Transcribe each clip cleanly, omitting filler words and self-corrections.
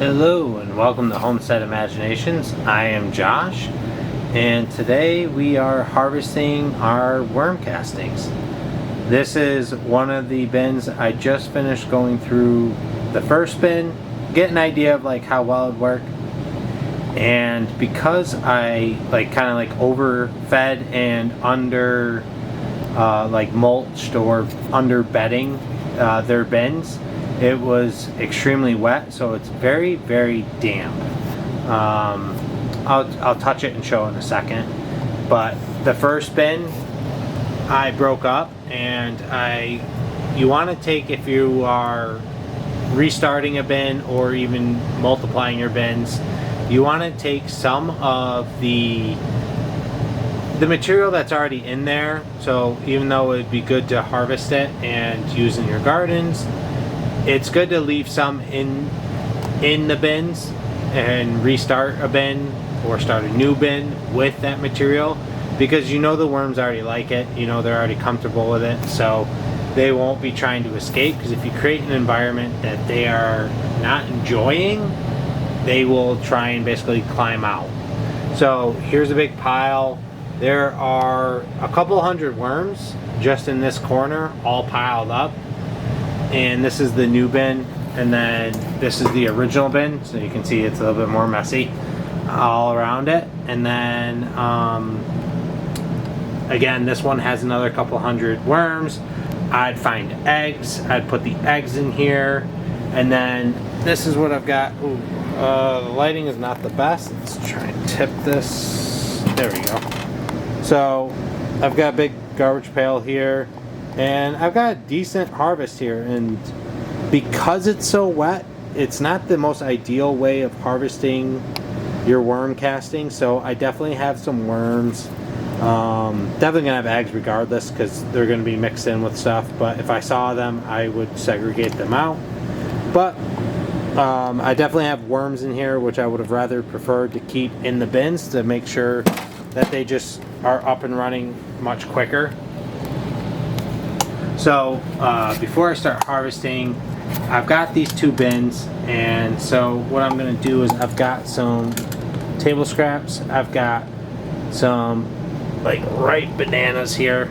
Hello and welcome to Homestead Imaginations. I am Josh, and today we are harvesting our worm castings. This is one of the bins. I just finished going through the first bin, get an idea of like how well it worked. And because I kind of overfed and under mulched or under bedding their bins, it was extremely wet, so it's very, very damp. I'll touch it and show in a second. But the first bin I broke up, and you want to take, if you are restarting a bin or even multiplying your bins, you want to take some of the material that's already in there. So even though it would be good to harvest it and use in your gardens, it's good to leave some in the bins and restart a bin or start a new bin with that material, because you know the worms already like it, you know they're already comfortable with it, so they won't be trying to escape. Because if you create an environment that they are not enjoying, they will try and basically climb out. So here's a big pile. There are a couple hundred worms just in this corner, all piled up. And this is the new bin, and then this is the original bin, so you can see it's a little bit more messy all around it. And then again, this one has another couple hundred worms. I'd find eggs, I'd put the eggs in here, and then this is what I've got. Ooh, the lighting is not the best. Let's try and tip this. There we go. So I've got a big garbage pail here, and I've got a decent harvest here. And because it's so wet, it's not the most ideal way of harvesting your worm casting. So I definitely have some worms. Definitely gonna have eggs regardless, because they're gonna be mixed in with stuff. But if I saw them, I would segregate them out. But I definitely have worms in here, which I would have rather preferred to keep in the bins to make sure that they just are up and running much quicker. So before I start harvesting, I've got these two bins, and so what I'm going to do is I've got some table scraps. I've got some ripe bananas here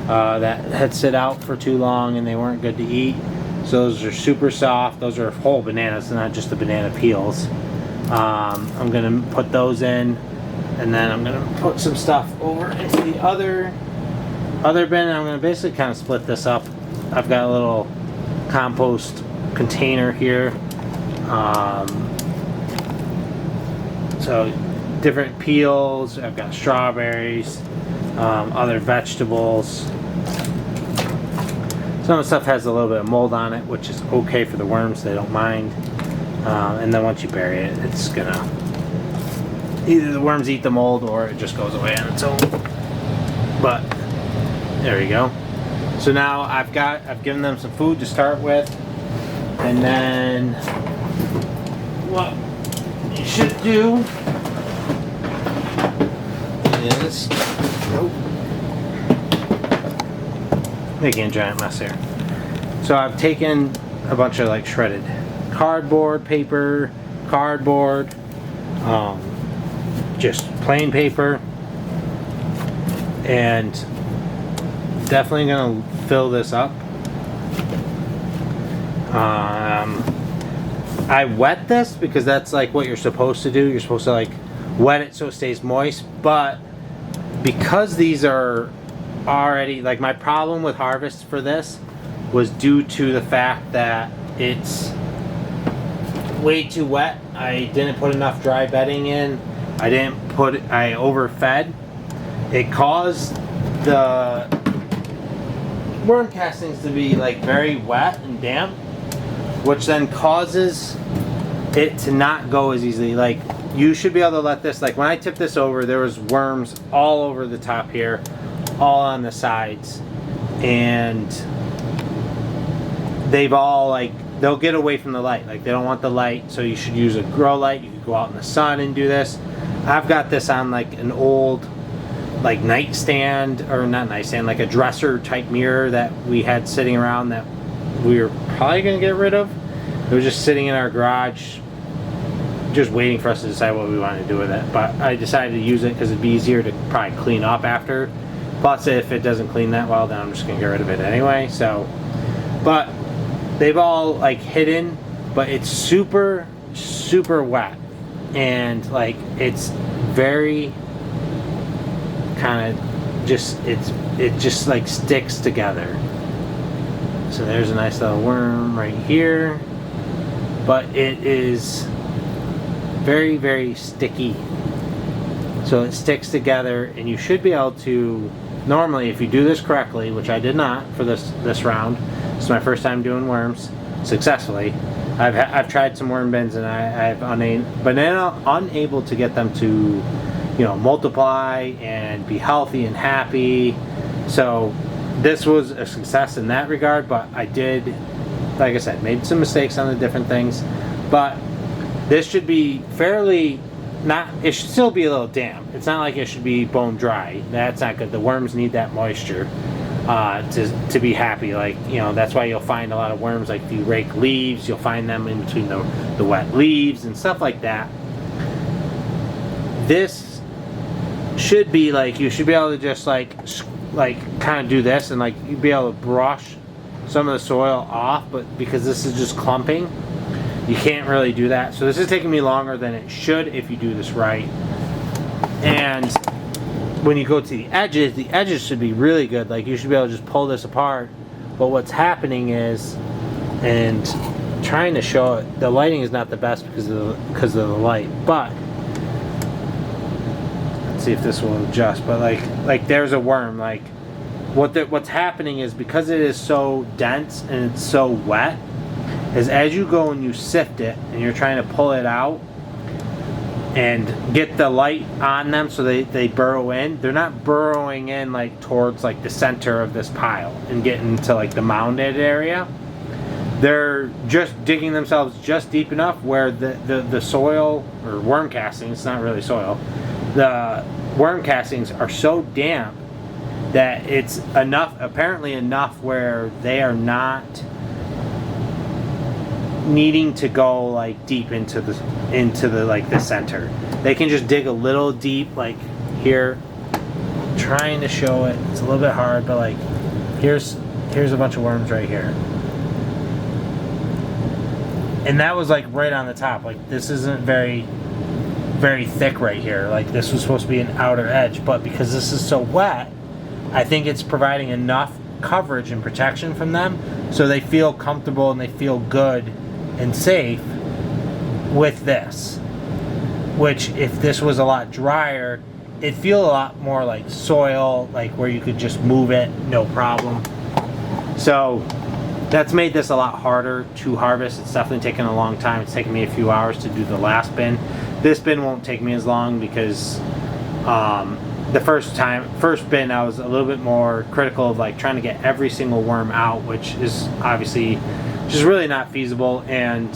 that had sit out for too long and they weren't good to eat. So those are super soft. Those are whole bananas, not just the banana peels. I'm going to put those in, and then I'm going to put some stuff over into the other bin. I'm going to basically kind of split this up. I've got a little compost container here. So different peels. I've got strawberries, other vegetables. Some of the stuff has a little bit of mold on it, which is okay for the worms. They don't mind. And then once you bury it, it's gonna, either the worms eat the mold or it just goes away on its own. But there you go. So now I've given them some food to start with, and then what you should do is, making a giant mess here. So I've taken a bunch of shredded cardboard, paper, cardboard, just plain paper, and definitely gonna fill this up. I wet this because that's what you're supposed to do. You're supposed to wet it so it stays moist, but because these are already, my problem with harvest for this was due to the fact that it's way too wet. I didn't put enough dry bedding in. I overfed. It caused the worm castings to be very wet and damp, which then causes it to not go as easily. You should be able to let this, when I tipped this over, there was worms all over the top here, all on the sides, and they've all they'll get away from the light. They don't want the light, so you should use a grow light. You could go out in the sun and do this. I've got this on an old nightstand, or not nightstand, a dresser type mirror that we had sitting around that we were probably gonna get rid of. It was just sitting in our garage just waiting for us to decide what we want to do with it. But I decided to use it because it'd be easier to probably clean up after. Plus, if it doesn't clean that well, then I'm just gonna get rid of it anyway. So, but they've all like hidden, but it's super wet, and like it's very kind of just it just like sticks together. So there's a nice little worm right here, but it is very sticky. So it sticks together, and you should be able to, normally if you do this correctly, which I did not for this round. This is my first time doing worms successfully. I've tried some worm bins, and I've been unable to get them to, multiply and be healthy and happy. So this was a success in that regard, but I did, like I said, made some mistakes on the different things. But this should be fairly, it should still be a little damp. It's not like it should be bone dry. That's not good. The worms need that moisture to be happy. Like, that's why you'll find a lot of worms, like if you rake leaves, you'll find them in between the wet leaves and stuff like that. This should be like, you should be able to just like kind of do this, and like you'd be able to brush some of the soil off, but because this is just clumping, you can't really do that. So this is taking me longer than it should if you do this right. And when you go to the edges should be really good. Like you should be able to just pull this apart. But what's happening is, and trying to show it, the lighting is not the best because of the light. But let's see if this will adjust. But like there's a worm. Like what's happening is, because it is so dense and it's so wet, is as you go and you sift it and you're trying to pull it out and get the light on them so they burrow in, they're not burrowing in like towards like the center of this pile and getting to like the mounded area. They're just digging themselves just deep enough where the soil, or worm castings, it's not really soil, the worm castings are so damp that it's apparently enough where they are not needing to go like deep into the like the center. They can just dig a little deep, like here. Trying to show it, it's a little bit hard, but like here's a bunch of worms right here, and that was like right on the top. Like this isn't very thick right here. Like this was supposed to be an outer edge, but because this is so wet, I think it's providing enough coverage and protection from them so they feel comfortable and they feel good and safe with this. Which, if this was a lot drier, it'd feel a lot more like soil, like where you could just move it, no problem. So that's made this a lot harder to harvest. It's definitely taken a long time. It's taken me a few hours to do the last bin. This bin won't take me as long because the first bin I was a little bit more critical of like trying to get every single worm out, which is obviously just really not feasible, and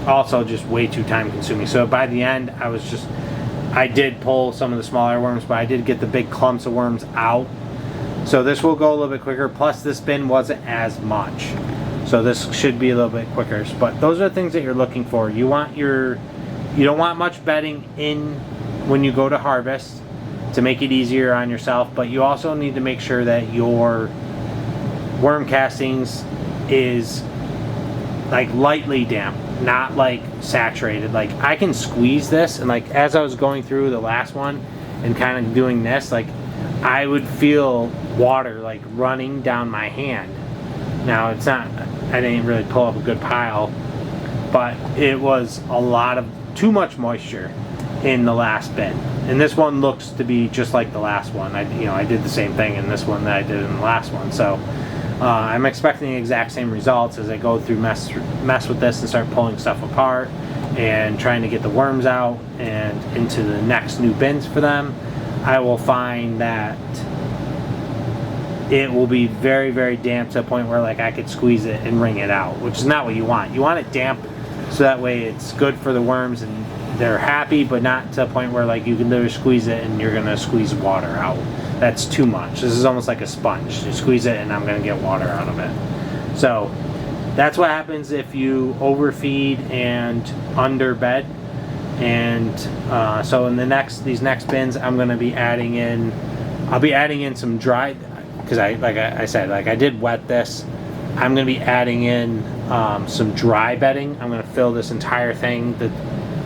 also just way too time consuming. So by the end I did pull some of the smaller worms, but I did get the big clumps of worms out. So this will go a little bit quicker, plus this bin wasn't as much. So this should be a little bit quicker. But those are the things that you're looking for. You don't want much bedding in when you go to harvest to make it easier on yourself, but you also need to make sure that your worm castings is like lightly damp, not like saturated. Like I can squeeze this, and like as I was going through the last one and kind of doing this, like I would feel water like running down my hand. Now it's not, I didn't really pull up a good pile, but it was a lot of too much moisture in the last bin. And this one looks to be just like the last one. I did the same thing in this one that I did in the last one. So I'm expecting the exact same results as I go through mess with this and start pulling stuff apart and trying to get the worms out and into the next new bins for them. I will find that it will be very damp to a point where like I could squeeze it and wring it out, which is not what you want. You want it damp so that way it's good for the worms and they're happy, but not to a point where like you can literally squeeze it and you're gonna squeeze water out. That's too much. This is almost like a sponge. You squeeze it and I'm gonna get water out of it. So that's what happens if you overfeed and underbed. And so in these next bins, I'm going to be adding in, I'll be adding in some dry, because like I said, I did wet this. I'm going to be adding in some dry bedding. I'm going to fill this entire thing,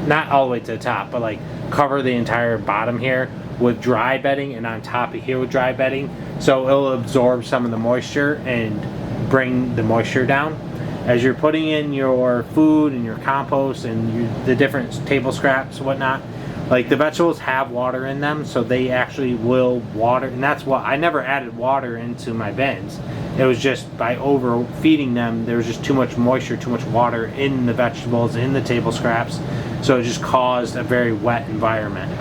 not all the way to the top, but like cover the entire bottom here with dry bedding, and on top of here with dry bedding, so it'll absorb some of the moisture and bring the moisture down. As you're putting in your food and your compost and the different table scraps and whatnot, like the vegetables have water in them, so they actually will water, and that's why I never added water into my bins. It was just by overfeeding them, there was just too much moisture, too much water in the vegetables, in the table scraps, so it just caused a very wet environment.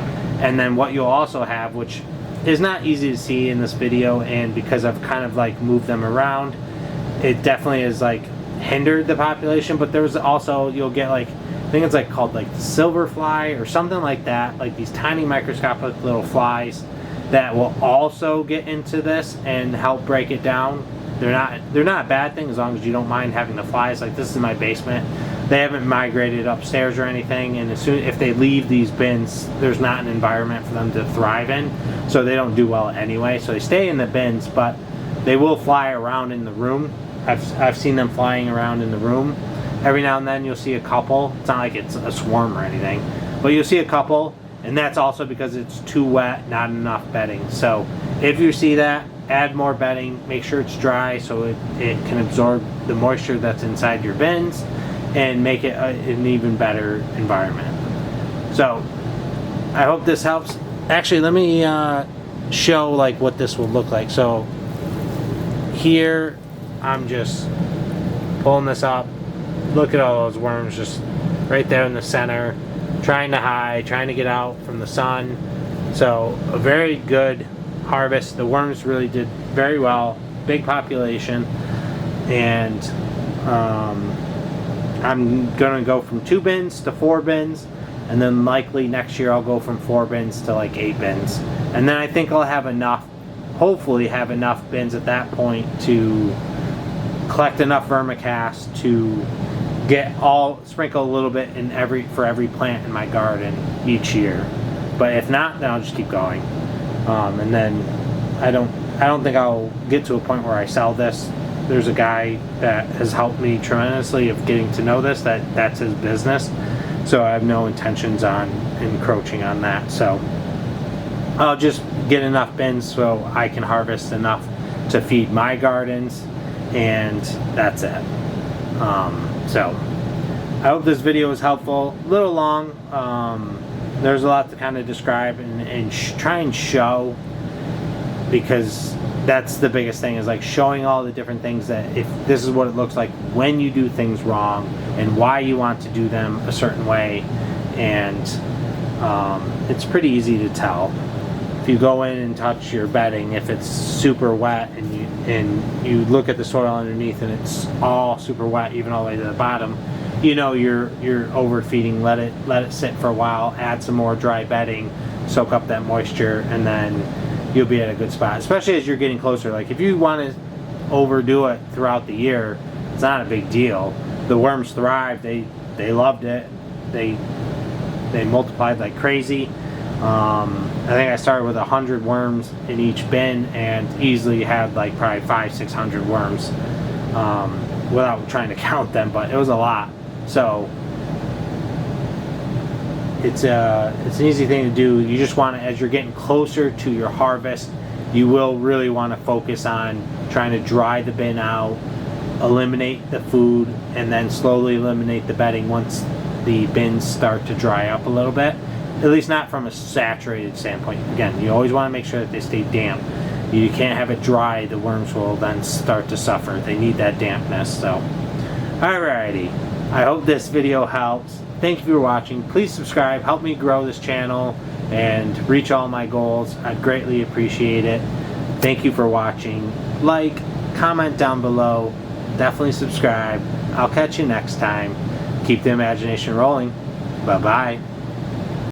And then what you'll also have, which is not easy to see in this video, and because I've kind of like moved them around, it definitely is like hindered the population. But there's also, you'll get like, I think it's like called like silver fly or something like that, like these tiny microscopic little flies that will also get into this and help break it down. They're not a bad thing as long as you don't mind having the flies. Like this is my basement. They haven't migrated upstairs or anything, and if they leave these bins, there's not an environment for them to thrive in, so they don't do well anyway. So they stay in the bins, but they will fly around in the room. I've seen them flying around in the room. Every now and then you'll see a couple. It's not like it's a swarm or anything, but you'll see a couple, and that's also because it's too wet, not enough bedding. So if you see that, add more bedding, make sure it's dry so it can absorb the moisture that's inside your bins and make it an even better environment. So I hope this helps. Actually, let me show like what this will look like. So here I'm just pulling this up. Look at all those worms just right there in the center, trying to hide, trying to get out from the sun. So a very good harvest. The worms really did very well, big population, and I'm gonna go from 2 bins to 4 bins, and then likely next year I'll go from 4 bins to like 8 bins, and then I think I'll have enough, hopefully have enough bins at that point to collect enough vermicast to sprinkle a little bit in for every plant in my garden each year. But if not, then I'll just keep going. And then I don't think I'll get to a point where I sell this. There's a guy that has helped me tremendously of getting to know this, that's his business, so I have no intentions on encroaching on that. So I'll just get enough bins so I can harvest enough to feed my gardens, and that's it. So I hope this video was helpful. A little long. There's a lot to kind of describe and try and show, because that's the biggest thing, is like showing all the different things that if this is what it looks like when you do things wrong and why you want to do them a certain way. And it's pretty easy to tell if you go in and touch your bedding. If it's super wet and you look at the soil underneath and it's all super wet, even all the way to the bottom, you know you're overfeeding. Let it sit for a while, add some more dry bedding, soak up that moisture, and then you'll be at a good spot, especially as you're getting closer. Like if you want to overdo it throughout the year, it's not a big deal. The worms thrived. They loved it. They multiplied like crazy. I think I started with 100 worms in each bin and easily had like probably 500-600 worms without trying to count them, but it was a lot. So it's an easy thing to do. You just want to, as you're getting closer to your harvest, you will really want to focus on trying to dry the bin out, eliminate the food, and then slowly eliminate the bedding once the bins start to dry up a little bit. At least not from a saturated standpoint. Again, you always want to make sure that they stay damp. You can't have it dry. The worms will then start to suffer. They need that dampness. So, alrighty. I hope this video helps. Thank you for watching. Please subscribe. Help me grow this channel and reach all my goals. I'd greatly appreciate it. Thank you for watching. Like, comment down below. Definitely subscribe. I'll catch you next time. Keep the imagination rolling. Bye-bye.